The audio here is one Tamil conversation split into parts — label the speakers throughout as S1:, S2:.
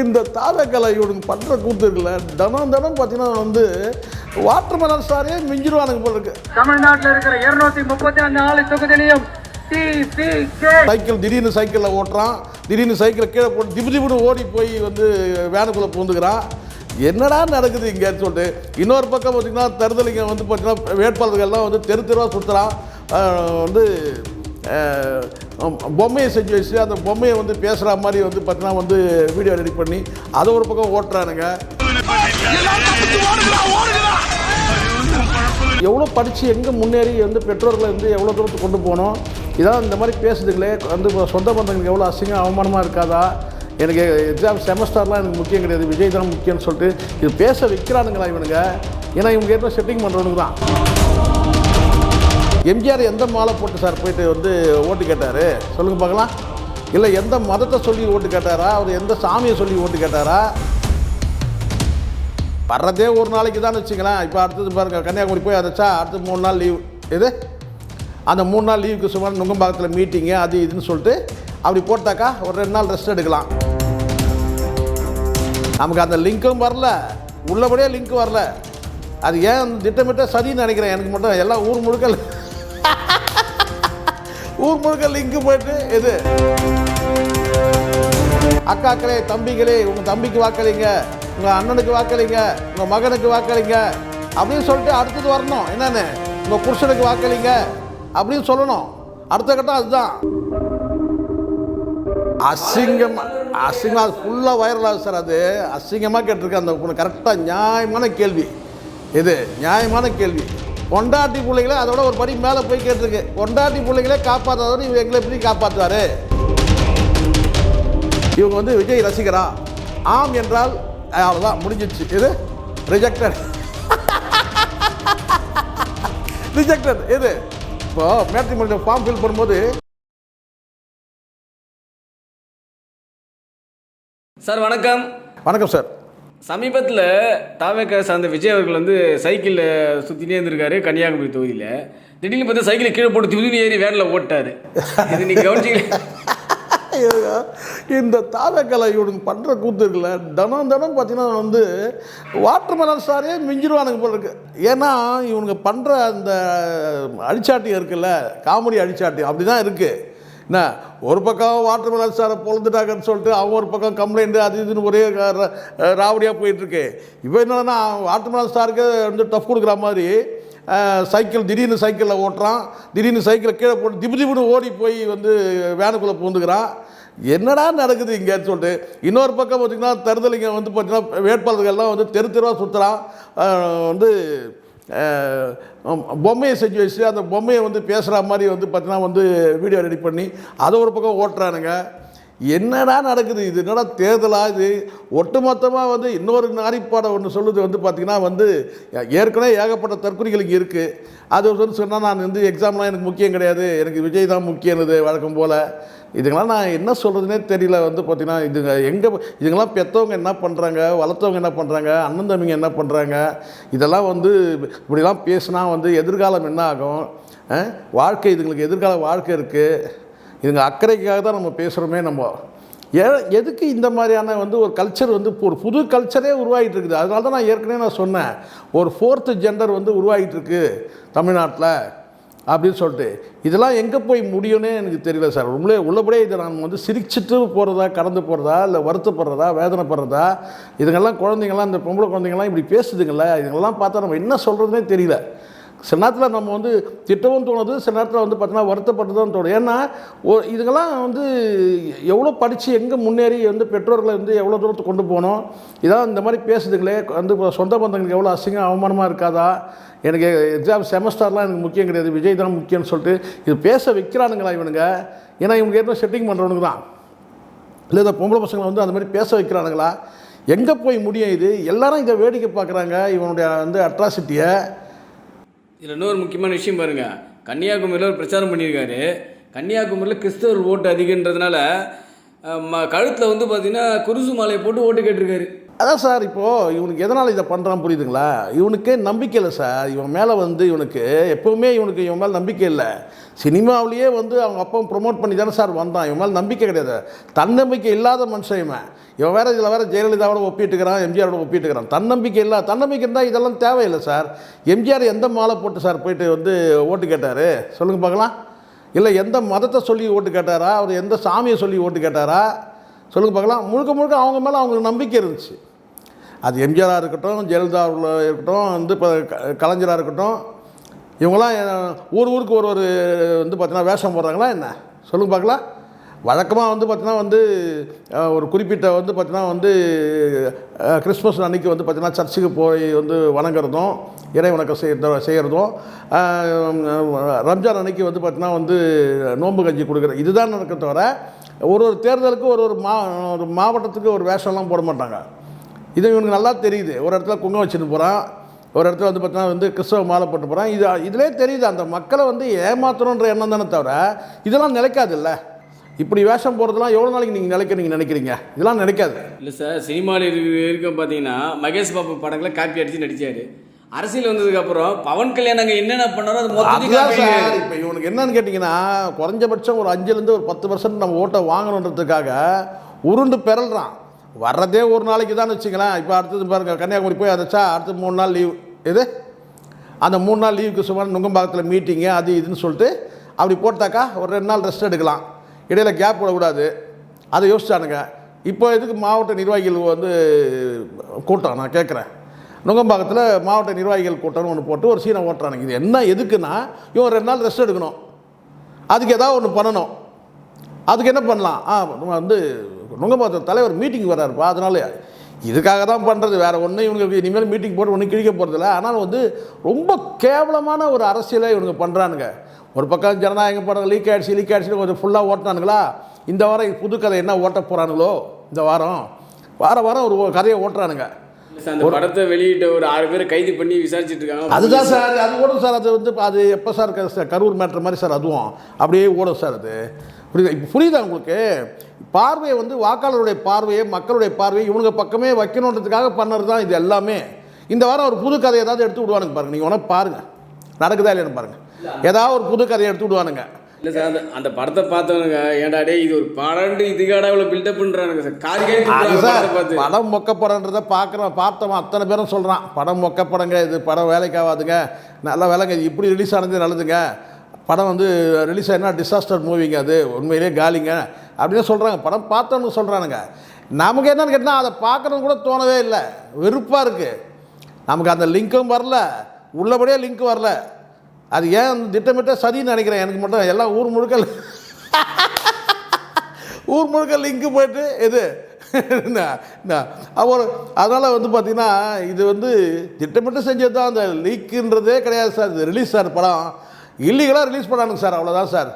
S1: இந்த தாவக்கலை இவனுக்கு பண்ணுற கூத்து இருக்குல்ல, தினம் பார்த்தீங்கன்னா வந்து வாட்டர் மெலன் சாரே மிஞ்சிருவானுங்க போல இருக்கு.
S2: தமிழ்நாட்டில் இருக்கிற 234 தொகுதியிலையும்
S1: சைக்கிள் திடீர்னு சைக்கிளில் ஓட்டுறான், திடீர்னு சைக்கிளை கீழே போட்டு திபுன்னு ஓடி போய் வந்து வேனுக்குள்ளே பூந்துக்கிறான். என்னடா நடக்குது இங்கேன்னு சொல்லிட்டு இன்னொரு பக்கம் பார்த்திங்கன்னா தருதலிங்க வந்து பார்த்திங்கன்னா வேட்பாளர்கள்லாம் வந்து தெருவாக சுற்றுறான். வந்து பொம்மையை செஞ்சு வச்சு அந்த பொம்மையை வந்து பேசுகிற மாதிரி வந்து பார்த்தீங்கன்னா வந்து வீடியோ ரெடி பண்ணி அதை ஒரு பக்கம் ஓட்டுறானுங்க. எவ்வளோ படித்து எங்கே முன்னேறி வந்து பெற்றோர்களை வந்து எவ்வளோ தூரத்துக்கு கொண்டு போகணும், இதான் இந்த மாதிரி பேசுறதுங்களே வந்து சொந்த பந்தங்களுக்கு எவ்வளோ அசிங்கம் அவமானமாக இருக்காதா? எனக்கு எக்ஸாம் செமஸ்டர்லாம் எனக்கு முக்கியம் கிடையாது, விஜய் தான் முக்கியம்னு சொல்லிட்டு இது பேச வைக்கிறானுங்களா இவனுங்க? ஏன்னா இவங்க ஏற்ற செட்டிங் பண்ணுறவனுக்கு தான். எம்ஜிஆர் எந்த மாலை போட்டு சார் போயிட்டு வந்து ஓட்டு கேட்டார் சொல்லுங்கள் பார்க்கலாம்? இல்லை எந்த மதத்தை சொல்லி ஓட்டு கேட்டாரா? அவர் எந்த சாமியை சொல்லி ஓட்டு கேட்டாரா? வர்றதே ஒரு நாளைக்கு தான் வச்சுக்கலாம். இப்போ அடுத்தது பாருங்கள், கன்னியாகுமரி போய் அதைச்சா அடுத்து 3 நாள் லீவ். இது அந்த 3 நாள் லீவுக்கு சுமார் நுங்கம்பாக்கத்தில் மீட்டிங்கு அது இதுன்னு சொல்லிட்டு அப்படி போட்டாக்கா ஒரு 2 நாள் ரெஸ்ட் எடுக்கலாம். நமக்கு அந்த லிங்க்கும் வரல, உள்ளபடியே லிங்க் வரல. அது ஏன் திட்டமிட்ட சரின்னு நினைக்கிறேன். எனக்கு மட்டும் எல்லாம் ஊர் முழுக்க லிங்க்கு போயிட்டு இது அக்காக்களே தம்பிகளே உங்கள் தம்பிக்கு வாக்களிங்க, உங்கள் அண்ணனுக்கு வாக்களிங்க, உங்கள் மகனுக்கு வாக்களிங்க அப்படின்னு சொல்லிட்டு அடுத்தது வரணும். என்னென்னு உங்கள் புருஷனுக்கு வாக்களிங்க அப்படின்னு சொல்லணும். அடுத்த கட்டம் அதுதான். அசிங்கமாக அது ஃபுல்லாக வைரல் ஆகுது சார். அது அசிங்கமாக கேட்டிருக்கேன் அந்த பொண்ணு. கரெக்டாக நியாயமான கேள்வி, இது நியாயமான கேள்வி. பொண்டாட்டி பிள்ளைகளை அதோட ஒரு படி மேலே போய் கேட்டிருக்கு. பொண்டாட்டி பிள்ளைகளே காப்பாற்றாதவரை இவங்க எங்களை எப்படி காப்பாற்றுவார்? இவங்க வந்து விஜய் ரசிகரா? ஆம் என்றால் அவ்வளோதான், முடிஞ்சிச்சு. இது ரிஜெக்டட். இது இப்போ மேட்ரிமோனியல் ஃபார்ம் ஃபில் பண்ணும்போது
S3: சார் வணக்கம்.
S1: வணக்கம் சார்.
S3: சமீபத்தில் தாவேக்கா சார்ந்த விஜய் அவர்கள் வந்து சைக்கிளில் சுற்றினே இருந்திருக்காரு கன்னியாகுமரி தொகுதியில். திடீர்னு பார்த்து சைக்கிளை கீழே போட்டு திடீர்னு ஏறி வேனில் ஓட்டார். இது நீங்கள் கவனிச்சிங்க?
S1: இந்த தாவக்கலை இவனுக்கு பண்ணுற கூத்து இருக்குல்ல, தினம் பார்த்தீங்கன்னா வந்து வாட்டர் மெலன் சாரே மிஞ்சிருவானுங்க போல இருக்கு. ஏன்னா இவனுக்கு பண்ணுற அந்த அடிச்சாட்டியம் இருக்குல்ல, காமெடி அடிச்சாட்டியம் அப்படி தான் இருக்குது. என்ன ஒரு பக்கம் வாட்டர் மெலன் சாரை பொழுதுட்டாங்கன்னு சொல்லிட்டு அவங்க ஒரு பக்கம் கம்ப்ளைண்ட்டு அது இதுன்னு ஒரே ராவடியாக போயிட்டுருக்கு. இப்போ என்னன்னா வாட்டர் மெலன் சாருக்கு வந்து டஃப் கொடுக்குற மாதிரி சைக்கிள் திடீர்னு சைக்கிளில் ஓட்டுறான், திடீர்னு சைக்கிளை கீழே போட்டு திபுன்னு ஓடி போய் வந்து வேனுக்குள்ளே பூந்துக்கிறான். என்னடா நடக்குது இங்கேன்னு சொல்லிட்டு இன்னொரு பக்கம் பார்த்திங்கன்னா தருதலிங்க வந்து பார்த்திங்கன்னா வேட்பாளர்கள்லாம் வந்து தெருவாக சுற்றுறான். வந்து பொம்மையை செஞ்சு வச்சு அந்த பொம்மையை வந்து பேசுகிற மாதிரி வந்து பார்த்திங்கன்னா வந்து வீடியோ ரெடி பண்ணி அதை ஒரு பக்கம் ஓட்டுறானுங்க. என்னடா நடக்குது? இது என்னடா தேர்தலாக? இது ஒட்டுமொத்தமாக வந்து இன்னொரு நாரிப்பாடை ஒன்று சொல்லுது வந்து பார்த்திங்கன்னா வந்து ஏற்கனவே ஏகப்பட்ட தற்கொலைகள் இங்கே இருக்குது. அது வந்து சொன்னால் நான் வந்து எக்ஸாம்லாம் எனக்கு முக்கியம் கிடையாது, எனக்கு விஜய் தான் முக்கியம்னது வழக்கம் போல். இதுங்களாம் நான் என்ன சொல்கிறதுனே தெரியல. வந்து பார்த்திங்கன்னா இதுங்களாம் பெற்றவங்க என்ன பண்ணுறாங்க, வளர்த்தவங்க என்ன பண்ணுறாங்க, அண்ணன் தம்பிங்க என்ன பண்ணுறாங்க? இதெல்லாம் வந்து இப்படிலாம் பேசினா வந்து எதிர்காலம் என்ன ஆகும்? வாழ்க்கை இதுங்களுக்கு எதிர்கால வாழ்க்கை இருக்குது. இதுங்க அக்கறைக்காக தான் நம்ம பேசுகிறோமே. நம்ம எதுக்கு இந்த மாதிரியான வந்து ஒரு கல்ச்சர் வந்து ஒரு புது கல்ச்சரே உருவாகிட்டு இருக்குது. அதனால தான் நான் ஏற்கனவே சொன்னேன், ஒரு 4th ஜெண்டர் வந்து உருவாகிட்டு இருக்கு தமிழ்நாட்டில் அப்படின்னு சொல்லிட்டு. இதெல்லாம் எங்கே போய் முடியும்னே எனக்கு தெரியல சார். உள்ளபடியே இதை நான் வந்து சிரிச்சுட்டு போகிறதா, கடந்து போகிறதா, இல்லை வருத்தப்படுறதா, வேதனைப்படுறதா? இதுங்கெல்லாம் குழந்தைங்கள்லாம், இந்த பொம்பளை குழந்தைங்கள்லாம் இப்படி பேசுதுங்கள, இதுங்கெல்லாம் பார்த்தா நம்ம என்ன சொல்கிறதுனே தெரியல. சில நேரத்தில் நம்ம வந்து திட்டவும் தோணுது, சில நேரத்தில் வந்து பார்த்தீங்கன்னா வருத்தப்பட்டு தான் தோணும். ஏன்னா இதுங்கெல்லாம் வந்து எவ்வளோ படித்து எங்கே முன்னேறி வந்து பெற்றோர்களை வந்து எவ்வளோ தூரத்துக்கு கொண்டு போகணும், இதான் இந்த மாதிரி பேசுதுங்களே வந்து சொந்த பந்தங்களுக்கு எவ்வளோ அசிங்கம் அவமானமாக இருக்காதா? எனக்கு எக்ஸாம் செமஸ்டர்லாம் எனக்கு முக்கியம் கிடையாது, விஜய் தான் முக்கியம்னு சொல்லிட்டு இது பேச வைக்கிறானுங்களா இவனுங்க? ஏன்னா இவங்க ஏற்ற செட்டிங் பண்ணுறவனுக்கு தான். இல்லை இந்த பொம்பளை பசங்களை வந்து அந்த மாதிரி பேச வைக்கிறானுங்களா? எங்கே போய் முடியும் இது? எல்லாரும் இதை வேடிக்கை பார்க்குறாங்க இவனுடைய வந்து அட்ராசிட்டியை.
S3: இதில் இன்னொரு முக்கியமான விஷயம் பாருங்கள், கன்னியாகுமரியில் ஒரு பிரச்சாரம் பண்ணியிருக்காரு. கன்னியாகுமரியில் கிறிஸ்தவர் ஓட்டு அதிகன்றதுனால கழுத்தில் வந்து பார்த்திங்கன்னா குருசு மாலையை போட்டு ஓட்டு கேட்டிருக்காரு.
S1: அதான் சார், இப்போது இவனுக்கு எதனால் இதை பண்ணுறான் புரியுதுங்களா? இவனுக்கே நம்பிக்கை இல்லை சார். இவன் மேலே வந்து இவனுக்கு எப்போவுமே இவன் மேலே நம்பிக்கை இல்லை. சினிமாவிலேயே வந்து அவங்க அப்பா ப்ரொமோட் பண்ணி தானே சார் வந்தான். இவன் மேலே நம்பிக்கை கிடையாது. தன்னம்பிக்கை இல்லாத மனுஷன் இவன் வேறு இதில் வேறு ஜெயலலிதாவோட ஒப்பிட்டுக்கிறான், எம்ஜிஆரோட ஒப்பிட்டுக்கிறான். தன்னம்பிக்கை இல்லை. தன்னம்பிக்கை இருந்தால் இதெல்லாம் தேவையில்லை சார். எம்ஜிஆர் எந்த மாலை போட்டு சார் போயிட்டு வந்து ஓட்டு கேட்டார் சொல்லுங்கள் பார்க்கலாம்? இல்லை எந்த மதத்தை சொல்லி ஓட்டு கேட்டாரா? அவர் எந்த சாமியை சொல்லி ஓட்டு கேட்டாரா? சொல்லுங்கள் பார்க்கலாம். முழுக்க முழுக்க அவங்க மேலே அவங்களுக்கு நம்பிக்கை இருந்துச்சு. அது எம்ஜிஆராக இருக்கட்டும், ஜெயலலிதாவில் இருக்கட்டும், வந்து இப்போ கலைஞராக இருக்கட்டும், இவங்களாம் ஊருக்கு ஒரு வந்து பார்த்தீங்கன்னா வேஷம் போடுறாங்களா என்ன? சொல்லுங்கள் பார்க்கலாம். வழக்கமாக வந்து பார்த்தீங்கன்னா வந்து ஒரு குறிப்பிட்ட வந்து பார்த்தீங்கன்னா வந்து கிறிஸ்மஸ் அன்றைக்கி வந்து பார்த்தீங்கன்னா சர்ச்சுக்கு போய் வந்து வணங்குறதும், இறை வணக்கம் செய்கிறதும், ரம்ஜான் அன்றைக்கி வந்து பார்த்தீங்கன்னா வந்து நோன்பு கஞ்சி கொடுக்குற இதுதான் நடக்க தவிர ஒரு தேர்தலுக்கு ஒரு மாவட்டத்துக்கு ஒரு வேஷம்லாம் போட மாட்டாங்க. இது இவனுக்கு நல்லா தெரியுது. ஒரு இடத்துல குங்கம் வச்சுட்டு போகிறான், ஒரு இடத்துல வந்து பார்த்தீங்கன்னா வந்து கிறிஸ்தவ மாலை போட்டு போகிறான். இதிலே தெரியுது அந்த மக்களை வந்து ஏமாற்றணுன்ற எண்ணம் தானே தவிர இதெல்லாம் நிலைக்காது. இல்லை இப்படி வேஷம் போகிறதுலாம் எவ்வளோ நாளைக்கு நீங்கள் நினைக்கிறீங்க? இதெல்லாம் நினைக்காது.
S3: இல்லை சார், சினிமாவில் இருக்க பார்த்தீங்கன்னா மகேஷ் பாபு படங்களை காப்பி அடித்து நடித்தார். அரசியல் வந்ததுக்கப்புறம் பவன் கல்யாணம் அங்கே என்னென்ன பண்ணாரோ அது மொத்தம்
S1: சார். இப்போ இவனுக்கு என்னன்னு கேட்டிங்கன்னா குறைஞ்சபட்சம் ஒரு 5லேருந்து ஒரு 10% நம்ம ஓட்டை வாங்கணுன்றதுக்காக உருண்டு பெறல்றான். வர்றதே ஒரு நாளைக்கு தான் வச்சுக்கலாம். இப்போ அடுத்தது பாருங்கள், கன்னியாகுமரி போய் அதைச்சா அடுத்து 3 நாள் லீவ். அந்த 3 நாள் லீவுக்கு சும்மா நுங்கம்பாக்கத்தில் மீட்டிங்கு அது இதுன்னு சொல்லிட்டு அப்படி போட்டாக்கா ஒரு 2 நாள் ரெஸ்ட் எடுக்கலாம், இடையில கேப் விடக்கூடாது. அதை யோசிச்சானுங்க. இப்போ எதுக்கு மாவட்ட நிர்வாகிகள் வந்து கூட்டம் நான் கேட்குறேன். நுங்கம்பாக்கத்தில் மாவட்ட நிர்வாகிகள் கூட்டம்னு ஒன்று போட்டு ஒரு சீனை ஓட்டுறானுங்க. இது என்ன எதுக்குன்னா இவன் 2 நாள் ரெஸ்ட் எடுக்கணும், அதுக்கு ஏதாவது ஒன்று பண்ணணும். அதுக்கு என்ன பண்ணலாம்? வந்து நுங்கம்பாக்கத்தில் தலைவர் மீட்டிங் வர்றாருப்பா, அதனால இதுக்காக தான் பண்ணுறது, வேறு ஒன்றும் இவனுக்கு இனிமேல் மீட்டிங் போட்டு ஒன்றும் கிழிக்க போகிறதில்ல. ஆனால் வந்து ரொம்ப கேவலமான ஒரு அரசியலை இவனுங்க பண்ணுறானுங்க. ஒரு பக்கம் ஜனநாயக படம் லீக் ஆகிடுச்சு கொஞ்சம் ஃபுல்லாக ஓட்டினானுங்களா. இந்த வாரம் புது கதை என்ன ஓட்ட போகிறானுங்களோ, இந்த வாரம் ஒரு கதையை ஓட்டுறானுங்க.
S3: அந்த படத்தை வெளியிட்ட ஒரு 6 பேரை கைது பண்ணி விசாரிச்சுட்டு இருக்காங்க.
S1: அதுதான் சார், அது ஓடும் சார். அது வந்து அது எப்போ சார் கரூர் மேட்ரு மாதிரி சார், அதுவும் அப்படியே ஓடும் சார். அது புரியுதா உங்களுக்கு? பார்வையை வந்து வாக்காளருடைய பார்வையை, மக்களுடைய பார்வையை இவனுங்க பக்கமே வைக்கணுன்றதுக்காக பண்ணுறது தான் இது எல்லாமே. இந்த வாரம் ஒரு புது கதையை ஏதாவது எடுத்து விடுவானுங்க பாருங்கள். நீங்கள் ஒன்றா பாருங்கள், நடக்குதா இல்லைன்னு பாருங்கள். ஏதாவது ஒரு புது கதையை எடுத்து விடுவானுங்க.
S3: இல்லை சார், அந்த படத்தை பார்த்தவனுங்க ஏன்டாடே இது ஒரு படம், இதுக்காடா இவ்வளோ பில்டப் பண்ணுறானுங்க சார்.
S1: படம் மொக்க படம்ன்றதை பார்த்தவன் அத்தனை பேரும் சொல்கிறான், படம் மொக்க படங்க, இது படம் வேலைக்கு ஆகாதுங்க, நல்ல வேலைங்க, இது இப்படி ரிலீஸ் ஆனது நல்லதுங்க, படம் வந்து ரிலீஸ் ஆகினா டிசாஸ்டர் மூவிங்க, அது உண்மையிலே காலிங்க அப்படின்னு சொல்கிறாங்க. படம் பார்த்தவனு சொல்கிறானுங்க. நமக்கு என்னன்னு கேட்டால் அதை பார்க்கணும் கூட தோணவே இல்லை, வெறுப்பாக இருக்குது. நமக்கு அந்த லிங்க்கும் வரல, உள்ளபடியே லிங்க் வரல. அது ஏன் திட்டமிட்ட சதின்னு நினைக்கிறேன். எனக்கு மட்டும் எல்லாம் ஊர் முழுக்க லிங்க்கு போய்ட்டு இது அப்புறம் அதனால் வந்து பார்த்திங்கன்னா இது வந்து திட்டமிட்டு செஞ்சது தான். அந்த லீக்குன்றதே கிடையாது சார். இது ரிலீஸ் சார், படம் இல்லீகலாக ரிலீஸ் பண்ணானுங்க சார், அவ்வளோதான் சார்.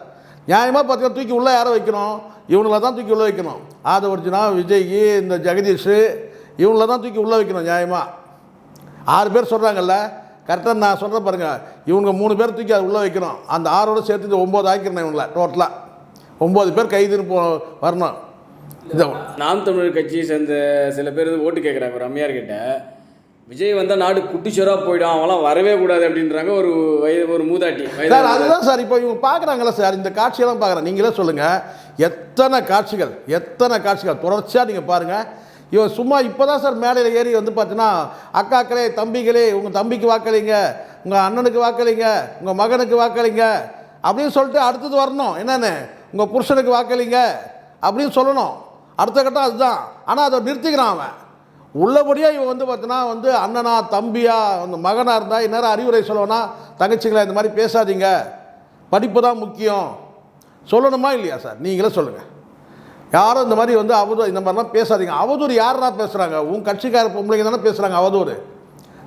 S1: நியாயமாக பார்த்தீங்கன்னா தூக்கி உள்ளே யாரை வைக்கணும்? இவங்கள தான் தூக்கி உள்ளே வைக்கணும். ஆதவர்ஜுனா, விஜய், இந்த ஜெகதீஷ், இவங்கள தான் தூக்கி உள்ளே வைக்கணும் நியாயமாக. 6 பேர் சொல்கிறாங்கல்ல, கரெக்டாக நான் சொல்கிறேன் பாருங்கள். இவங்க 3 பேர் தூக்கி அதை உள்ளே வைக்கணும். அந்த 6ஓட சேர்த்து இந்த 9 ஆக்கிடணும். இவங்கள டோட்டலாக 9 பேர் கைதுன்னு வரணும். இந்த
S3: நாம் தமிழர் கட்சியை சேர்ந்த சில பேர் ஓட்டு கேட்குறாங்க ஒரு அம்மையார்கிட்ட. விஜய் வந்தால் நாடு குட்டிச்சோராக போயிடும், அவங்களாம் வரவே கூடாது அப்படின்றாங்க. ஒரு மூதாட்டி
S1: சார். அதுதான் சார் இப்போ இவங்க பார்க்குறாங்களா சார், இந்த காட்சியெல்லாம் பார்க்குறேன். நீங்களே சொல்லுங்கள், எத்தனை காட்சிகள் தொடர்ச்சியாக நீங்கள் பாருங்கள். இவன் சும்மா இப்போ தான் சார் மேடையில் ஏறி வந்து பார்த்தீங்கன்னா அக்காக்களே, தம்பிகளே, உங்கள் தம்பிக்கு வாக்களிங்க, உங்கள் அண்ணனுக்கு வாக்களிங்க, உங்கள் மகனுக்கு வாக்களிங்க அப்படின்னு சொல்லிட்டு அடுத்தது வரணும். என்னென்னு உங்கள் புருஷனுக்கு வாக்களிங்க அப்படின்னு சொல்லணும். அடுத்த கட்டம் அதுதான். ஆனால் அதை நிறுத்திக்கிறான் அவன். உள்ளபடியாக இவன் வந்து பார்த்தீங்கன்னா வந்து அண்ணனா, தம்பியா, அந்த மகனாக இருந்தால் இந்நேரம் அறிவுரை சொல்லணும்னா, தங்கச்சிங்களா இந்த மாதிரி பேசாதீங்க, படிப்பு தான் முக்கியம் சொல்லணுமா இல்லையா சார்? நீங்களே சொல்லுங்கள். யாரும் இந்த மாதிரி வந்து அவதூறு இந்த மாதிரிலாம் பேசாதீங்க. அவதூறு யாரா பேசுகிறாங்க? உன் கட்சிக்கார பொம்பளைங்க தானே பேசுகிறாங்க அவதூறு.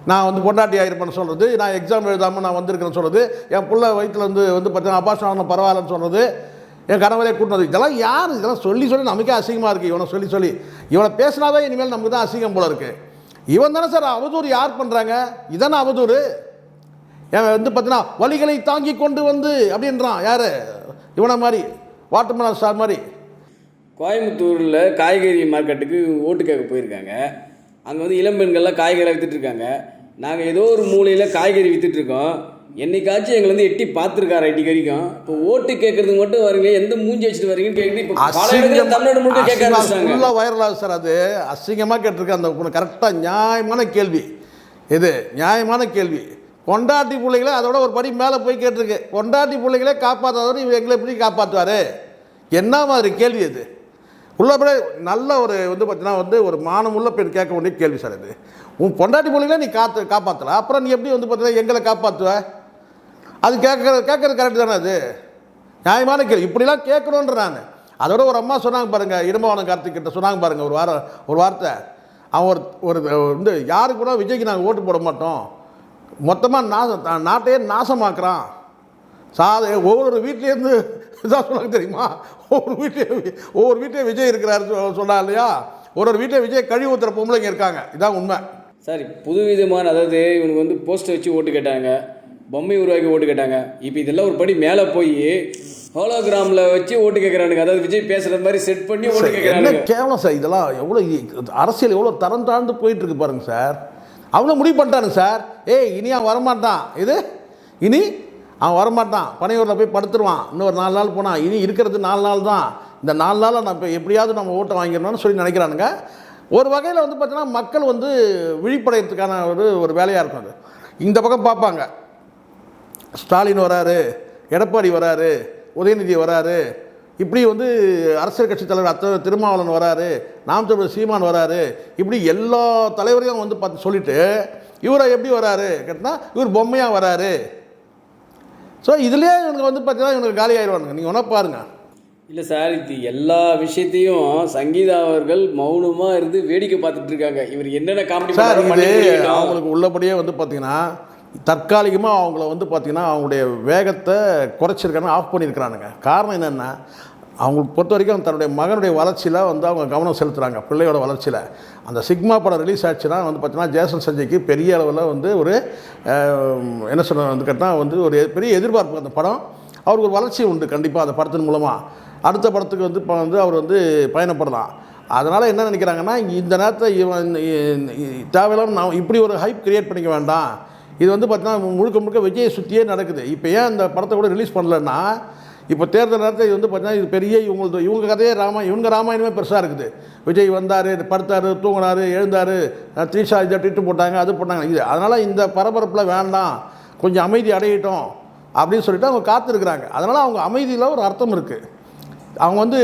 S1: நான் வந்து பொண்டாட்டி ஆயிருப்பேன்னு சொல்கிறது, நான் எக்ஸாம் எழுதாமல் நான் வந்திருக்கேன்னு சொல்கிறது, என் பிள்ளை வயிற்றில் வந்து பார்த்தீங்கன்னா அபாஷம் பரவாயில்லன்னு சொல்கிறது, என் கணவரே கூட்டினது, இதெல்லாம் யார்? இதெல்லாம் சொல்லி நமக்கே அசிங்கமாக இருக்குது. இவனை சொல்லி இவனை பேசினாவே இனிமேல் நமக்கு தான் அசிங்கம் போல இருக்குது. இவன் தானே சார் அவதூறு யார் பண்ணுறாங்க? இதானே அவதூறு. என் வந்து பார்த்தீங்கன்னா வலிகளை தாங்கி கொண்டு வந்து அப்படின்றான். யார்? இவனை மாதிரி வாட்டர்மேலன் ஸ்டார் மாதிரி.
S3: கோயம்புத்தூரில் காய்கறி மார்க்கெட்டுக்கு ஓட்டு கேட்க போயிருக்காங்க. அங்கே வந்து இளம்பெண்கள்லாம் காய்கறி விற்றுட்ருக்காங்க. நாங்கள் ஏதோ ஒரு மூலையில் காய்கறி விற்றுட்ருக்கோம். என்னைக்காச்சும் எங்களை வந்து எட்டி பார்த்துருக்காரு இன்னைக்கு வரைக்கும். இப்போ ஓட்டு கேட்கறதுக்கு மட்டும் வரீங்க, எந்த மூஞ்சி வச்சுட்டு வரீங்கன்னு கேட்குறது. இப்போ தமிழ்நாடு முழுக்க கேட்க ஆரம்பிச்சாங்க.
S1: ஃபுல்லாக வைரல் ஆகுது சார். அது அசிங்கமாக கேட்டிருக்கேன். அந்த கரெக்டாக நியாயமான கேள்வி இது, நியாயமான கேள்வி. பொண்டாட்டி பிள்ளைகளே அதோட ஒரு படி மேலே போய் கேட்டிருக்கு. பொண்டாட்டி பிள்ளைகளே காப்பாற்றாதவர் இவர் எங்களை எப்படி காப்பாற்றுவார்? என்ன மாதிரி கேள்வி இது? உள்ளபடியே நல்ல ஒரு வந்து பார்த்தீங்கன்னா வந்து ஒரு மானமுள்ள பெண் கேட்க வேண்டிய கேள்வி சார் இது. உன் பொண்டாட்டி பிள்ளைகளே நீ காப்பாற்றல, அப்புறம் நீ எப்படி வந்து பார்த்தீங்கன்னா எங்களை காப்பாற்றுவ? அது கேட்கறது கரெக்டு தானே? அது நியாயமான கேள்வி. இப்படிலாம் கேட்கணுன்ற நான். அதோட ஒரு அம்மா சொன்னாங்க பாருங்கள், இடும்பவனம் கார்த்திக் கிட்ட சொன்னாங்க பாருங்கள் ஒரு வார்த்தை. அவன் ஒரு வந்து யாருக்கு கூட விஜய்க்கு நாங்கள் ஓட்டு போட மாட்டோம், மொத்தமாக நாட்டையே நாசமாக்குறான். ஒவ்வொரு வீட்லேருந்து இதான் சொன்னாங்க தெரியுமா? ஒவ்வொரு வீட்லேயும் விஜய் இருக்கிறாரு சொன்னா இல்லையா? ஒரு வீட்டில் விஜய் கழிவு ஊற்றுற பொம்பளைங்க இருக்காங்க. இதான் உண்மை
S3: சார். புதுவிதமான, அதாவது இவனுக்கு வந்து போஸ்டர் வச்சு ஓட்டு கேட்டாங்க, பொம்மை உருவாக்கி ஓட்டு கேட்டாங்க. இப்போ இதெல்லாம் ஒரு படி மேலே போய் ஹோலோகிராமில் வச்சு ஓட்டு கேட்குறானுங்க. அதாவது விஜய் பேசுகிற மாதிரி செட் பண்ணி ஓட்டு கேட்குறாங்க.
S1: கேவலம் சார். இதெல்லாம் எவ்வளோ அரசியல் எவ்வளோ தரம் தாழ்ந்து போயிட்டு இருக்கு பாருங்க சார். அவங்கள முடிவு பண்ணிட்டானுங்க சார். இனி அவன் வரமாட்டான், இனி அவன் வரமாட்டான், பனையூரில் போய் படுத்துருவான், இன்னொரு 4 நாள் போனான், இனி இருக்கிறது 4 நாள் தான், இந்த 4 நாளில் நம்ம எப்படியாவது நம்ம ஓட்டை வாங்கிடணும்னு சொல்லி நினைக்கிறானுங்க. ஒரு வகையில் வந்து பார்த்தீங்கன்னா மக்கள் வந்து விழிப்படைகிறதுக்கான ஒரு வேலையாக இருக்கும். அது இந்த பக்கம் பார்ப்பாங்க, ஸ்டாலின் வராரு, எடப்பாடி வராரு, உதயநிதி வராரு, இப்படி வந்து அரசியல் கட்சி தலைவர் திருமாவளவன் வராரு, நாம் தமிழர் சீமான் வராரு, இப்படி எல்லா தலைவரையும் வந்து பார்த்து சொல்லிவிட்டு இவரை எப்படி வராரு கேட்டால் இவர் பொம்மையாக வராரு. ஸோ இதுலேயே இவனுக்கு வந்து பார்த்தீங்கன்னா இவனுக்கு காலி ஆயிடுவானுங்க. நீங்கள் ஒன்றா பாருங்கள்.
S3: இல்லை சார், இது எல்லா விஷயத்தையும் சங்கீதா அவர்கள் மௌனமாக இருந்து வேடிக்கை பார்த்துட்டு இருக்காங்க. இவர் என்னென்ன காமெடி
S1: சார், இது அவங்களுக்கு உள்ளபடியே வந்து பார்த்தீங்கன்னா தற்காலிகமாக அவங்கள வந்து பார்த்திங்கன்னா அவங்களுடைய வேகத்தை குறைச்சிருக்காங்க, ஆஃப் பண்ணியிருக்கிறானுங்க. காரணம் என்னென்னா, அவங்களுக்கு பொறுத்த வரைக்கும் தன்னுடைய மகனுடைய வளர்ச்சியில் வந்து அவங்க கவனம் செலுத்துகிறாங்க, பிள்ளையோட வளர்ச்சியில். அந்த சிக்மா படம் ரிலீஸ் ஆச்சுன்னா வந்து பார்த்திங்கன்னா ஜேசன் சஞ்சய்க்கு பெரிய அளவில் வந்து ஒரு என்ன சொல்ல வந்து கேட்டால் வந்து ஒரு பெரிய எதிர்பார்ப்பு. அந்த படம் அவருக்கு ஒரு வளர்ச்சி உண்டு கண்டிப்பாக அந்த படத்தின் மூலமாக. அடுத்த படத்துக்கு வந்து இப்போ வந்து அவர் வந்து பயணப்படலாம். அதனால் என்ன நினைக்கிறாங்கன்னா, இந்த நேரத்தை இவன் தேவையில்லாமல் நான் இப்படி ஒரு ஹைப் கிரியேட் பண்ணிக்க வேண்டாம். இது வந்து பார்த்தீங்கன்னா முழுக்க விஜயை சுற்றியே நடக்குது. இப்போ ஏன் அந்த படத்தை கூட ரிலீஸ் பண்ணலன்னா, இப்போ தேர்தல் நேரத்தில் இது வந்து பார்த்தீங்கன்னா இது பெரிய இவங்க கதையே இவங்க ராமாயணமே பெருசாக இருக்குது. விஜய் வந்தார், படுத்தார், தூங்கினார், எழுந்தார், த்ரீஷா இதை ட்விட்டு போட்டாங்க, அது போட்டாங்க. இது அதனால் இந்த பரபரப்பில் வேண்டாம், கொஞ்சம் அமைதி அடையிட்டோம் அப்படின்னு சொல்லிட்டு அவங்க காத்திருக்கிறாங்க. அதனால் அவங்க அமைதியில் ஒரு அர்த்தம் இருக்குது. அவங்க வந்து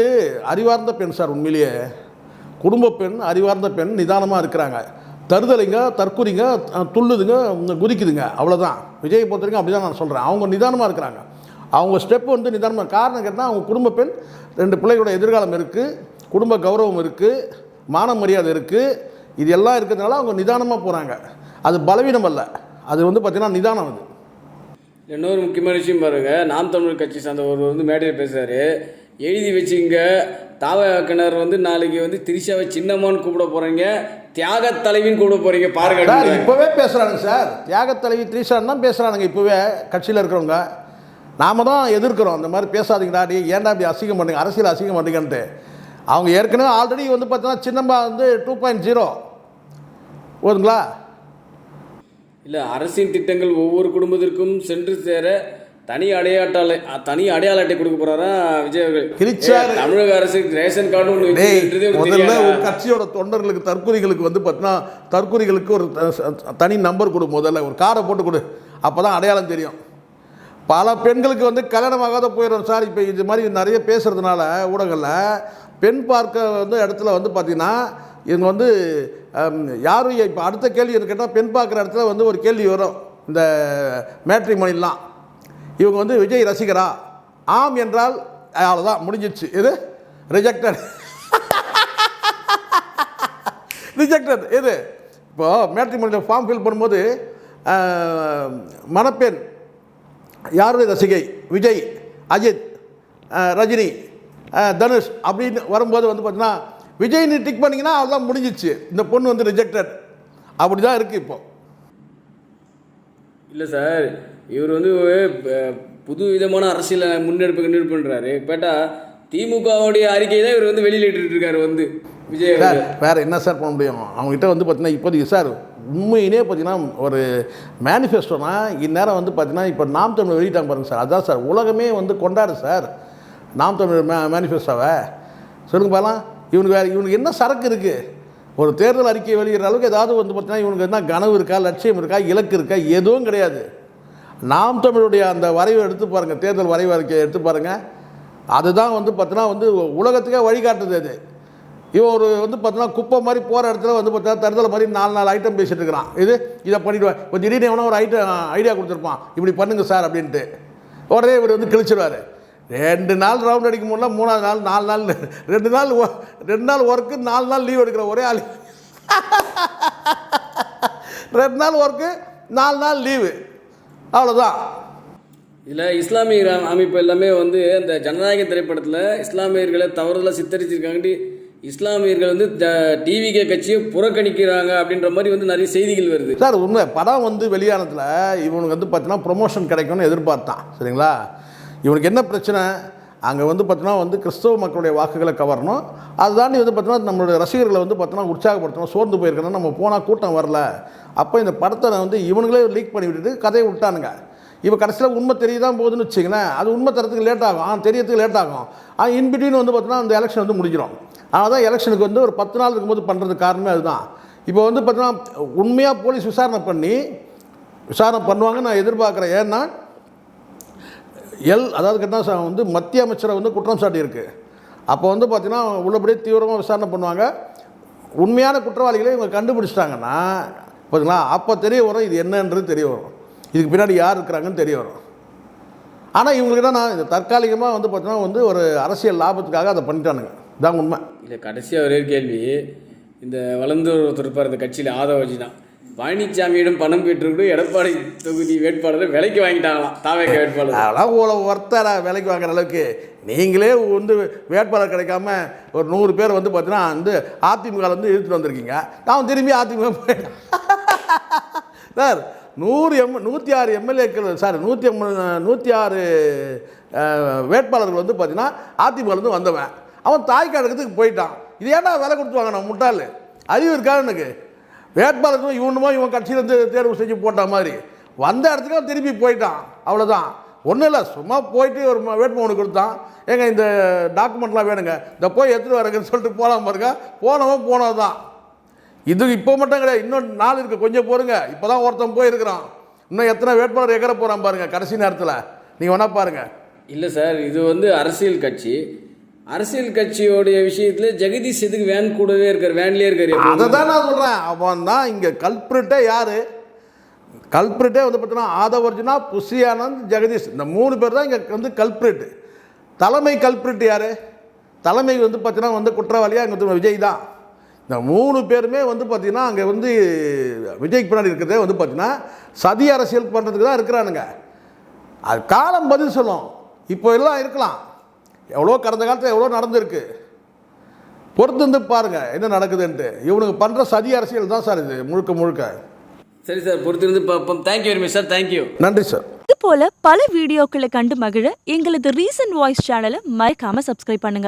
S1: அறிவார்ந்த பெண் சார், உண்மையிலேயே குடும்ப பெண், அறிவார்ந்த பெண், நிதானமாக இருக்கிறாங்க. தருதலைங்க, தற்குறிங்க, துள்ளுதுங்க, குதிக்குதுங்க, அவ்வளோதான். விஜயை பொறுத்த வரைக்கும் அப்படி தான் நான் சொல்கிறேன். அவங்க நிதானமாக இருக்கிறாங்க. அவங்க ஸ்டெப்பு வந்து நிதானமாக. காரணம் கேட்டால் அவங்க குடும்ப பெண், 2 பிள்ளைகளோட எதிர்காலம் இருக்குது, குடும்ப கௌரவம் இருக்குது, மான மரியாதை இருக்குது, இது எல்லாம் இருக்கிறதுனால அவங்க நிதானமாக போகிறாங்க. அது பலவீனம் அல்ல, அது வந்து பார்த்திங்கன்னா நிதானம். அது
S3: இன்னொரு முக்கியமான விஷயம் பாருங்கள், நாம் தமிழர் கட்சி சார்ந்தவர் வந்து மேடையில் பேசுகிறாரு, எழுதி வச்சுங்க தாவக்கிணர் வந்து நாளைக்கு வந்து திரிஷாவை சின்னம்மான்னு கூப்பிட போகிறீங்க, தியாக தலைவின்னு கூப்பிட போகிறீங்க பாருங்க.
S1: இப்போவே பேசுகிறானுங்க சார், தியாக தலைவி திரிஷான்னு தான் பேசுகிறானுங்க இப்போவே கட்சியில் இருக்கிறவங்க. நாம் தான் எதிர்க்கிறோம், அந்த மாதிரி பேசாதீங்கடா, ஏன்டா இப்படி அசிங்கம் பண்ணுங்க, அரசியல் அசிங்கம் பண்ணுங்கன்ட்டு. அவங்க ஏற்கனவே ஆல்ரெடி வந்து பார்த்தீங்கன்னா சின்னம்மா வந்து 2.0 போதுங்களா?
S3: இல்லை, அரசின் திட்டங்கள் ஒவ்வொரு குடும்பத்திற்கும் சென்று சேர தனி அடையாள அட்டை கொடுக்க போறாரா விஜய் அவர்கள். தமிழக அரசு ரேஷன் கார்டு
S1: முதல்ல ஒரு கட்சியோட தொண்டர்களுக்கு, தற்கொலைகளுக்கு வந்து பார்த்தீங்கன்னா தற்கொலைகளுக்கு ஒரு தனி நம்பர் கொடு, முதல்ல ஒரு கார்டை போட்டு கொடு, அப்போ தான் அடையாளம் தெரியும். பல பெண்களுக்கு வந்து கல்யாணமாகாத போயிடும் சார். இப்போ இது மாதிரி நிறைய பேசுகிறதுனால ஊடகங்களில் பெண் பார்க்க வந்து இடத்துல வந்து பார்த்திங்கன்னா இவங்க வந்து யாரும் இப்போ அடுத்த கேள்வி கேட்டால் பெண் பார்க்குற இடத்துல வந்து ஒரு கேள்வி வரும். இந்த மேட்ரிமோனிலாம் இவங்க வந்து விஜய் ரசிகரா? ஆம் என்றால் அவ்வளோதான், முடிஞ்சிடுச்சு. இது ரிஜெக்டட். இது இப்போது மேட்ரிமோனியில் ஃபார்ம் ஃபில் பண்ணும்போது மணப்பெண் யாருடைய ரசிகை, விஜய், அஜித், ரஜினி, தனுஷ் அப்படின்னு வரும்போது வந்து பார்த்தீங்கன்னா விஜய் நீ டிக் பண்ணிங்கன்னா அதெல்லாம் முடிஞ்சிச்சு, இந்த பொண்ணு வந்து ரிஜெக்டட். அப்படி தான் இருக்குது இப்போ.
S3: இல்லை சார், இவர் வந்து புது விதமான அரசியல் முன்னெடுப்புன்றாரு. கேட்டால் திமுகவுடைய அறிக்கை தான் இவர் வந்து வெளியிட்டு இருக்காரு. வந்து விஜய்
S1: சார் வேறு என்ன சார் பண்ண முடியும் அவங்ககிட்ட வந்து பார்த்தீங்கன்னா இப்போதைக்கு சார் உண்மையிலே பார்த்தீங்கன்னா ஒரு மேனிஃபெஸ்டோனா இந்நேரம் வந்து பார்த்தீங்கன்னா இப்போ நாம் தமிழ் வெளியிட்டாங்க பாருங்கள் சார், அதுதான் சார் உலகமே வந்து கொண்டாடு சார் நாம் தமிழ் மேனிஃபெஸ்டோவை. சொல்லுங்க பாலாம், இவனுக்கு என்ன சரக்கு இருக்குது? ஒரு தேர்தல் அறிக்கை வெளியிடுற அளவுக்கு ஏதாவது வந்து பார்த்தீங்கன்னா இவனுக்கு என்ன கனவு இருக்கா, லட்சியம் இருக்கா, இலக்கு இருக்கா? எதுவும் கிடையாது. நாம் தமிழுடைய அந்த வரைவை எடுத்து பாருங்கள், தேர்தல் வரைவு அறிக்கையை எடுத்து பாருங்கள். அதுதான் வந்து பார்த்தீங்கன்னா வந்து உலகத்துக்கே வழிகாட்டுது. அது இவன் ஒரு வந்து பார்த்தீங்கன்னா குப்பை மாதிரி போகிற இடத்துல வந்து பார்த்தீங்கன்னா தேர்தல் மாதிரி 4 ஐட்டம் பேசிகிட்டு இருக்கிறான். இதை பண்ணிவிடுவேன். இப்போ திடீர்னு எவனா ஒரு ஐடியா கொடுத்துருப்பான், இப்படி பண்ணுங்க சார் அப்படின்ட்டு. உடனே இவர் வந்து கிழிச்சிடுவார். 2 நாள் ரவுண்ட் அடிக்க முடியல, 3ஆவது நாள் 4 நாள் 2 நாள் ஒர்க்கு 4 நாள் லீவ் எடுக்கிற ஒரே ஆள். 2 நாள் ஒர்க்கு 4 நாள் லீவு, அவ்வளோதான்.
S3: இதில் இஸ்லாமிய அமைப்பு எல்லாமே வந்து அந்த ஜனநாயக திரைப்படத்தில் இஸ்லாமியர்களை தவறுதலாக சித்தரிச்சிருக்காங்கட்டி இஸ்லாமியர்கள் வந்து டிவிகே கட்சியை புறக்கணிக்கிறாங்க அப்படின்ற மாதிரி வந்து நிறைய செய்திகள் வருது
S1: சார். உண்மை படம் வந்து வெளியானத்தில் இவனுக்கு வந்து பார்த்தீங்கன்னா ப்ரொமோஷன் கிடைக்கும்னு எதிர்பார்த்தான். சரிங்களா? இவனுக்கு என்ன பிரச்சனை? அங்கே வந்து பார்த்தீங்கன்னா வந்து கிறிஸ்தவ மக்களுடைய வாக்குகளை கவரணும். அதுதாண்டி வந்து பார்த்தீங்கன்னா நம்மளுடைய ரசிகர்களை வந்து பார்த்தீங்கன்னா உற்சாகப்படுத்தணும். சோர்ந்து போயிருக்கணும், நம்ம போனால் கூட்டம் வரல. அப்போ இந்த படத்தை வந்து இவனுங்களே லீக் பண்ணி விட்டுட்டு கதையை விட்டானுங்க. இப்போ கடைசியில் உண்மை தெரியதான் போகுதுன்னு வச்சிங்களேன், அது உண்மை தரத்துக்கு லேட் ஆகும், தெரியறதுக்கு லேட் ஆகும். இன்பிட்வீன் வந்து பார்த்தீங்கன்னா அந்த எலெக்ஷன் வந்து முடிஞ்சிடும். அதனால் தான் எலெக்ஷனுக்கு வந்து ஒரு 10 நாள் இருக்கும்போது பண்ணுறதுக்கு காரணமே அதுதான். இப்போ வந்து பார்த்தீங்கன்னா உண்மையாக போலீஸ் விசாரணை பண்ணுவாங்கன்னு நான் எதிர்பார்க்குறேன். ஏன்னா அதாவது கேட்டால் வந்து மத்திய அமைச்சரை வந்து குற்றம் சாட்டி இருக்குது. அப்போ வந்து பார்த்திங்கன்னா உள்ளபடியே தீவிரமாக விசாரணை பண்ணுவாங்க. உண்மையான குற்றவாளிகளை இவங்க கண்டுபிடிச்சிட்டாங்கன்னா பார்த்தீங்களா, அப்போ தெரிய வரும் இது என்னன்றது தெரிய வரும், இதுக்கு பின்னாடி யார் இருக்கிறாங்கன்னு தெரிய வரும். ஆனால் இவங்களுக்கு தான் இந்த தற்காலிகமாக வந்து பார்த்தீங்கன்னா வந்து ஒரு அரசியல் லாபத்துக்காக அதை பண்ணிட்டானுங்க. இதான் உண்மை.
S3: இல்லை கடைசியாக ஒரே கேள்வி, இந்த வளர்ந்து ஒருத்தர் இருப்பார் இந்த கட்சியில் ஆதவஜி தான், பழனிசாமியிடம் பணம் பெற்றுக்கிட்டு எடப்பாடி தொகுதி வேட்பாளரை விலைக்கு வாங்கிட்டாங்களாம், தாவேக வேட்பாளர்.
S1: அதெல்லாம் ஒருத்தர விலைக்கு வாங்குற அளவுக்கு நீங்களே வந்து வேட்பாளர் கிடைக்காம ஒரு 100 பேர் வந்து பார்த்தீங்கன்னா வந்து அதிமுக வந்து இழுத்துட்டு வந்திருக்கீங்க. நான் திரும்பி அதிமுக போயிட்டேன் சார். 106 எம்எல்ஏக்கள் சார், 106 வேட்பாளர்கள் வந்து பார்த்தீங்கன்னா அதிமுகலேருந்து வந்தவன். அவன் தாய்க்காடுறதுக்கு போயிட்டான். இது ஏன்டா விலை கொடுத்து வாங்கினான்? முட்டாள் அறிவு இருக்கா எனக்கு? வேட்பாளர்கள் இவன் கட்சியிலேருந்து தேர்வு செஞ்சு போட்ட மாதிரி வந்த இடத்துக்கு அவன் திரும்பி போயிட்டான். அவ்வளோதான், ஒன்றும் இல்லை. சும்மா போயிட்டு ஒரு வேட்புமனு கொடுத்தான். ஏங்க இந்த டாக்குமெண்ட்லாம் வேணுங்க, இந்த போய் எடுத்துகிட்டு வரேங்கன்னு சொல்லிட்டு போகலாம் பாருங்க. போனது தான். இது இப்போ மட்டும் கிடையாது, இன்னும் நாள் இருக்குது, கொஞ்சம் போருங்க. இப்போ தான் ஒருத்தன் போயிருக்கிறான், இன்னும் எத்தனை வேட்பாளர் எகர போகிறான் பாருங்கள் கடைசி நேரத்தில். நீங்கள் வேணா பாருங்கள்.
S3: இல்லை சார், இது வந்து அரசியல் கட்சி. அரசியல் கட்சியோடைய விஷயத்தில் ஜெகதீஷ் எதுக்கு வேன் கூடவே இருக்கார், வேன்லேயே இருக்காரு?
S1: அதை தான் நான் சொல்கிறேன். அவன் தான் இங்கே கல்பிரிட்டே. யார் கல்பிரிட்டே வந்து பார்த்தீங்கன்னா ஆதவர்ஜுனா, புஷி ஆனந்த், ஜெகதீஷ், இந்த 3 பேர் தான் இங்கே வந்து கல்பிரிட். தலைமை கல்பிரிட் யார்? தலைமை வந்து பார்த்தீங்கன்னா வந்து குற்றவாளியாக இங்கே விஜய் தான். இந்த 3 பேருமே வந்து பார்த்திங்கன்னா அங்கே வந்து விஜய்க்கு பின்னாடி இருக்கிறதே வந்து பார்த்திங்கன்னா சதி அரசியல் பண்ணுறதுக்கு தான் இருக்கிறானுங்க. அது காலம் பதில் சொல்லும். இப்போ எல்லாம் இருக்கலாம், எவ்வளோ கடந்த காலத்தில் எவ்வளோ நடந்திருக்கு, பொறுத்து வந்து பாருங்கள் என்ன நடக்குதுன்ட்டு. இவனுக்கு பண்ணுற சதி அரசியல் தான் சார் இது முழுக்க.
S3: சரி சார், பொறுத்திருந்து பார்ப்போம். Thank you very much sir. Thank you.
S1: நன்றி சார்.
S4: இது போல பல வீடியோக்களை கண்டு மகிழ எங்களது ரீசன்ட் வாய்ஸ் சேனலை மறக்காம சப்ஸ்கிரைப் பண்ணுங்க.